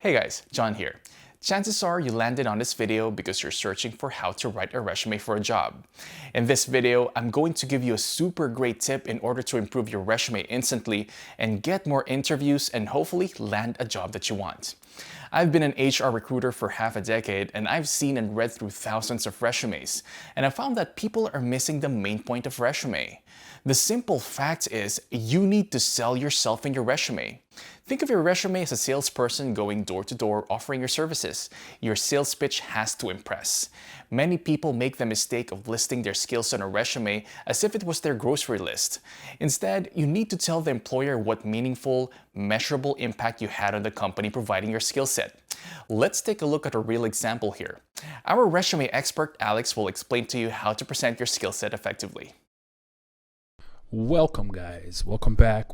Hey guys, John here. Chances are you landed on this video because you're searching for how to write a resume for a job. In this video, I'm going to give you a super great tip in order to improve your resume instantly and get more interviews and hopefully land a job that you want. I've been an HR recruiter for half a decade and I've seen and read through thousands of resumes, and I found that people are missing the main point of resume. The simple fact is, you need to sell yourself in your resume. Think of your resume as a salesperson going door to door offering your services. Your sales pitch has to impress. Many people make the mistake of listing their skills on a resume as if it was their grocery list. Instead, you need to tell the employer what meaningful, measurable impact you had on the company providing your skill set. Let's take a look at a real example here. Our resume expert Alex will explain to you how to present your skill set effectively. Welcome guys, welcome back.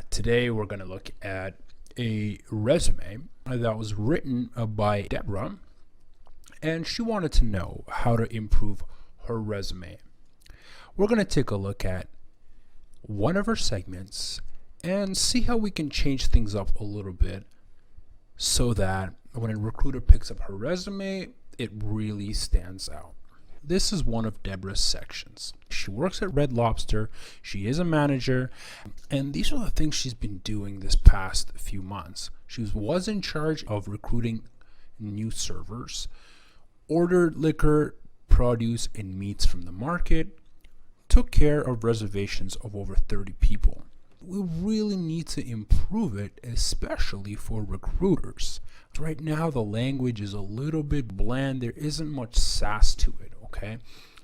Today we're going to look at a resume that was written by Deborah, and she wanted to know how to improve her resume. We're going to take a look at one of her segments and see how we can change things up a little bit so that when a recruiter picks up her resume, it really stands out. This is one of Deborah's sections. She works at Red Lobster, she is a manager, and these are the things she's been doing this past few months. She was in charge of recruiting new servers, ordered liquor, produce, and meats from the market, took care of reservations of over 30 people. We really need to improve it, especially for recruiters. Right now, the language is a little bit bland. There isn't much sass to it, okay?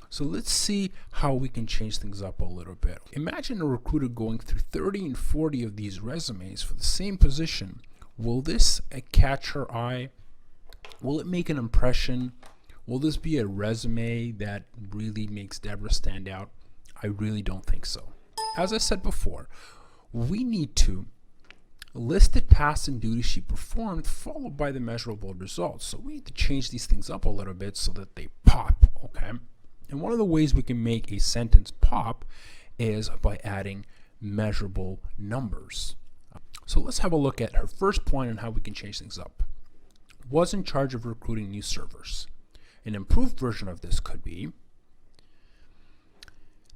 So let's see how we can change things up a little bit. Imagine a recruiter going through 30 and 40 of these resumes for the same position. Will this catch her eye? Will it make an impression? Will this be a resume that really makes Deborah stand out? I really don't think so. As I said before, we need to list the tasks and duties she performed, followed by the measurable results. So we need to change these things up a little bit so that they pop, okay? And one of the ways we can make a sentence pop is by adding measurable numbers. So let's have a look at her first point on how we can change things up. Was in charge of recruiting new servers. An improved version of this could be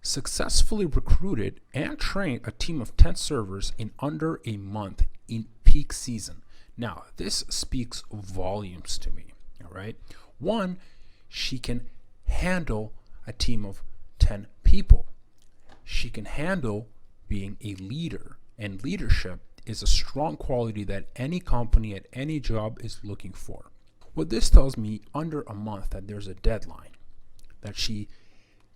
successfully recruited and trained a team of 10 servers in under a month in peak season. Now, this speaks volumes to me, all right? One, she can handle a team of 10 people. She can handle being a leader, and leadership is a strong quality that any company at any job is looking for. What this tells me, under a month, that there's a deadline, that she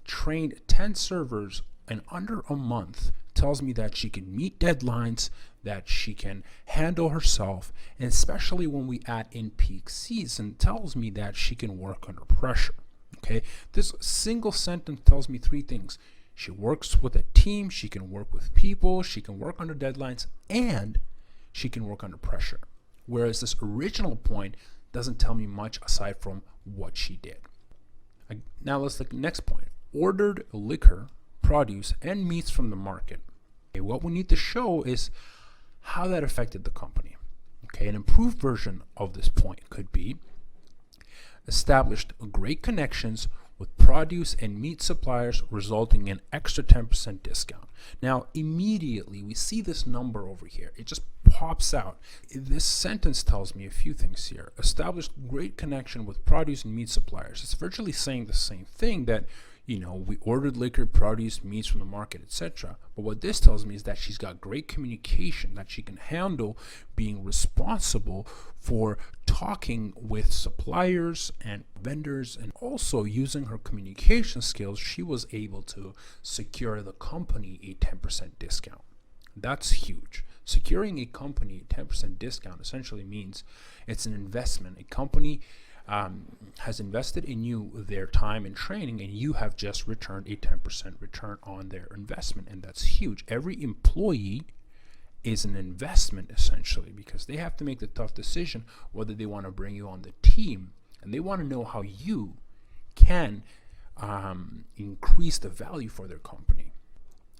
trained 10 servers in under a month, tells me that she can meet deadlines, that she can handle herself, and especially when we add in peak season, tells me that she can work under pressure. Okay, this single sentence tells me three things. She works with a team, she can work with people, she can work under deadlines, and she can work under pressure. Whereas this original point doesn't tell me much aside from what she did. Now let's look at the next point. Ordered liquor, produce, and meats from the market. Okay, what we need to show is how that affected the company. Okay, an improved version of this point could be established great connections with produce and meat suppliers, resulting in extra 10% discount. Now, immediately we see this number over here. It just pops out. This sentence tells me a few things here. Established great connection with produce and meat suppliers. It's virtually saying the same thing, that we ordered liquor, produce, meats from the market, etc. But what this tells me is that she's got great communication, that she can handle being responsible for talking with suppliers and vendors, and also using her communication skills, she was able to secure the company a 10% discount. That's huge. Securing a company a 10% discount essentially means it's an investment. A company has invested in you their time and training, and you have just returned a 10% return on their investment, and that's huge. Every employee is an investment essentially, because they have to make the tough decision whether they want to bring you on the team, and they want to know how you can increase the value for their company.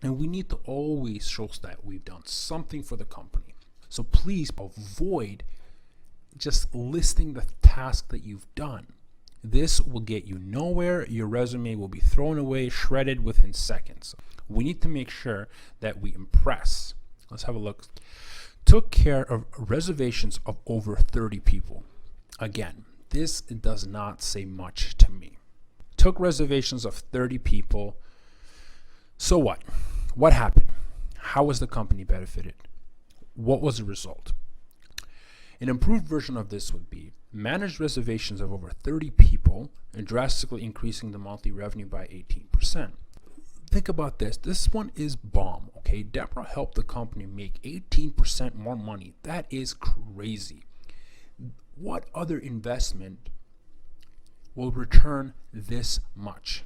And we need to always show that we've done something for the company. So please avoid just listing the task that you've done. This will get you nowhere. Your resume will be thrown away, shredded within seconds. We need to make sure that we impress. Let's have a look. Took care of reservations of over 30 people. Again, this does not say much to me. Took reservations of 30 people. So what? What happened? How was the company benefited? What was the result? An improved version of this would be managed reservations of over 30 people and drastically increasing the monthly revenue by 18%. Think about this. This one is bomb, okay? Deborah helped the company make 18% more money. That is crazy. What other investment will return this much?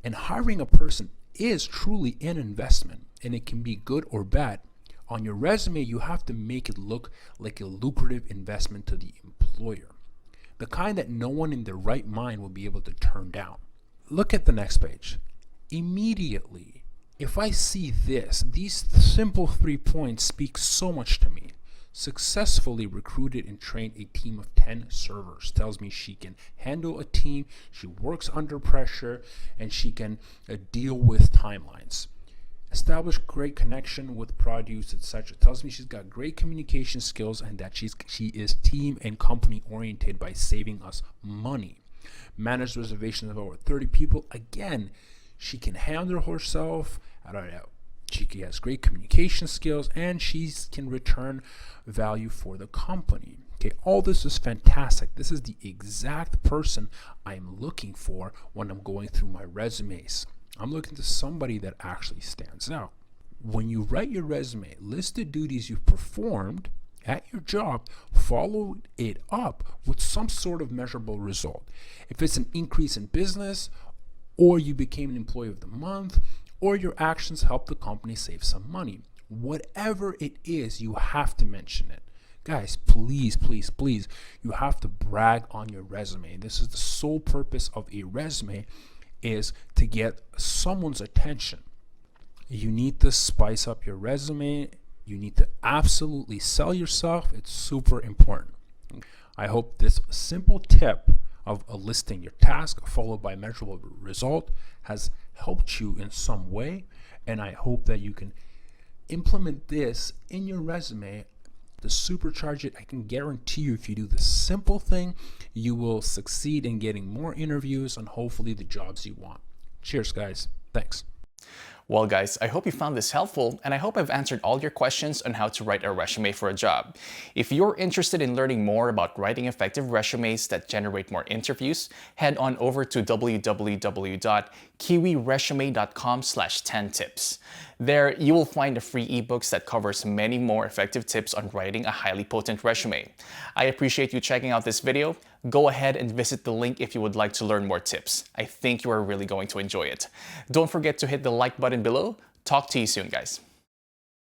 And hiring a person is truly an investment, and it can be good or bad. On your resume, you have to make it look like a lucrative investment to the employer, the kind that no one in their right mind will be able to turn down. Look at the next page. Immediately, if I see this, these simple 3 points speak so much to me. Successfully recruited and trained a team of 10 servers. Tells me she can handle a team, she works under pressure, and she can deal with timelines. Establish great connection with produce, etc. Tells me she's got great communication skills and that she is team and company oriented by saving us money. Managed reservations of over 30 people. Again, she can handle herself. She has great communication skills and she can return value for the company. Okay, all this is fantastic. This is the exact person I'm looking for when I'm going through my resumes. I'm looking to somebody that actually stands out. When you write your resume, list the duties you've performed at your job, follow it up with some sort of measurable result. If it's an increase in business, or you became an employee of the month, or your actions help the company save some money. Whatever it is, you have to mention it. Guys, please, please, please, you have to brag on your resume. This is the sole purpose of a resume, is to get someone's attention. You need to spice up your resume. You need to absolutely sell yourself. It's super important. I hope this simple tip of listing your task followed by measurable result has helped you in some way, and I hope that you can implement this in your resume to supercharge it. I can guarantee you, if you do this simple thing, you will succeed in getting more interviews and hopefully the jobs you want. Cheers, guys. Thanks. Well guys, I hope you found this helpful, and I hope I've answered all your questions on how to write a resume for a job. If you're interested in learning more about writing effective resumes that generate more interviews, head on over to www.kiwiresume.com/10tips. There, you will find a free ebooks that covers many more effective tips on writing a highly potent resume. I appreciate you checking out this video. Go ahead and visit the link if you would like to learn more tips. I think you are really going to enjoy it. Don't forget to hit the like button below. Talk to you soon, guys.